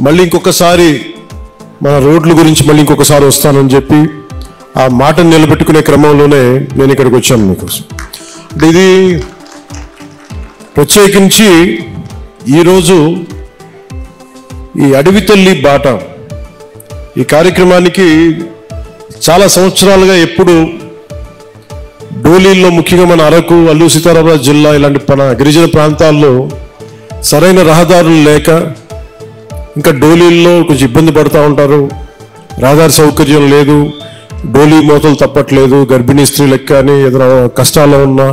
మళ్ళీ ఇంకొకసారి మన రోడ్ల గురించి మళ్ళీ ఇంకొకసారి వస్తానని చెప్పి ఆ మాటను నిలబెట్టుకునే క్రమంలోనే నేను ఇక్కడికి వచ్చాను మీకోసం. ఇది ప్రత్యేకించి ఈరోజు ఈ అడవి తల్లి బాట ఈ కార్యక్రమానికి చాలా సంవత్సరాలుగా ఎప్పుడు డోలీల్లో ముఖ్యంగా మన అరకు, అల్లూరు సీతారామరాజు జిల్లా ఇలాంటి మన గిరిజన ప్రాంతాల్లో సరైన రహదారులు లేక ఇంకా డోలీల్లో కొంచెం ఇబ్బంది పడుతూ ఉంటారు. రహదారి సౌకర్యం లేదు, డోలీ మోతలు తప్పట్లేదు. గర్భిణీ స్త్రీలకు కానీ ఏదైనా కష్టాల్లో ఉన్నా,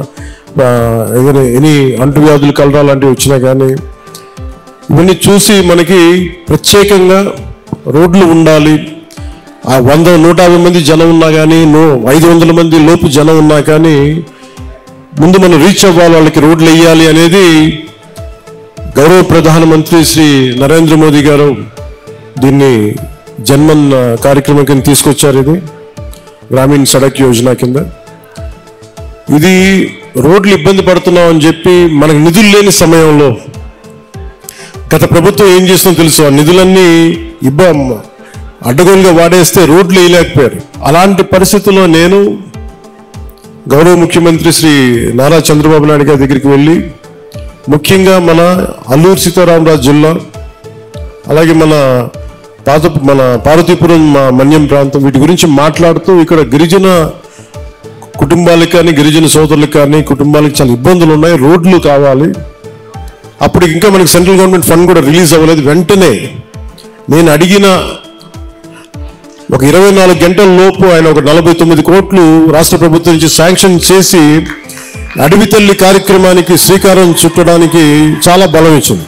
ఏదైనా ఎనీ అంటువ్యాధులు కలరా లాంటివి వచ్చినా కానీ ఇవన్నీ చూసి మనకి ప్రత్యేకంగా రోడ్లు ఉండాలి. ఆ 100-150 మంది జనం ఉన్నా కానీ 500 మంది లోపు జనం ఉన్నా కానీ ముందు మనం రీచ్ అవ్వాలి, వాళ్ళకి రోడ్లు వేయాలి అనేది గౌరవ ప్రధానమంత్రి శ్రీ నరేంద్ర మోదీ గారు దీన్ని జన్మన్ కార్యక్రమం కింద తీసుకొచ్చారు. ఇది గ్రామీణ సడక్ యోజన కింద. ఇది రోడ్లు ఇబ్బంది పడుతున్నాం అని చెప్పి మనకు నిధులు లేని సమయంలో గత ప్రభుత్వం ఏం చేస్తుందో తెలుసు. ఆ నిధులన్నీ అడ్డగోలుగా వాడేస్తే రోడ్లు వేయలేకపోయారు. అలాంటి పరిస్థితుల్లో నేను గౌరవ ముఖ్యమంత్రి శ్రీ నారా చంద్రబాబు నాయుడు గారి దగ్గరికి వెళ్ళి ముఖ్యంగా మన అల్లూరు సీతారామరాజు జిల్లా, అలాగే మన పార్వతీపురం, మన్యం ప్రాంతం, వీటి గురించి మాట్లాడుతూ ఇక్కడ గిరిజన కుటుంబాలకు కానీ గిరిజన సోదరులకు కానీ కుటుంబాలకు చాలా ఇబ్బందులు ఉన్నాయి, రోడ్లు కావాలి. అప్పుడు ఇంకా మనకి సెంట్రల్ గవర్నమెంట్ ఫండ్ కూడా రిలీజ్ అవ్వలేదు. వెంటనే నేను అడిగిన ఒక 24 గంటల లోపు ఆయన ఒక 49 కోట్లు రాష్ట్ర ప్రభుత్వం నుంచి శాంక్షన్ చేసి అడవి తల్లి కార్యక్రమానికి శ్రీకారం చుట్టడానికి చాలా బలం ఇచ్చింది.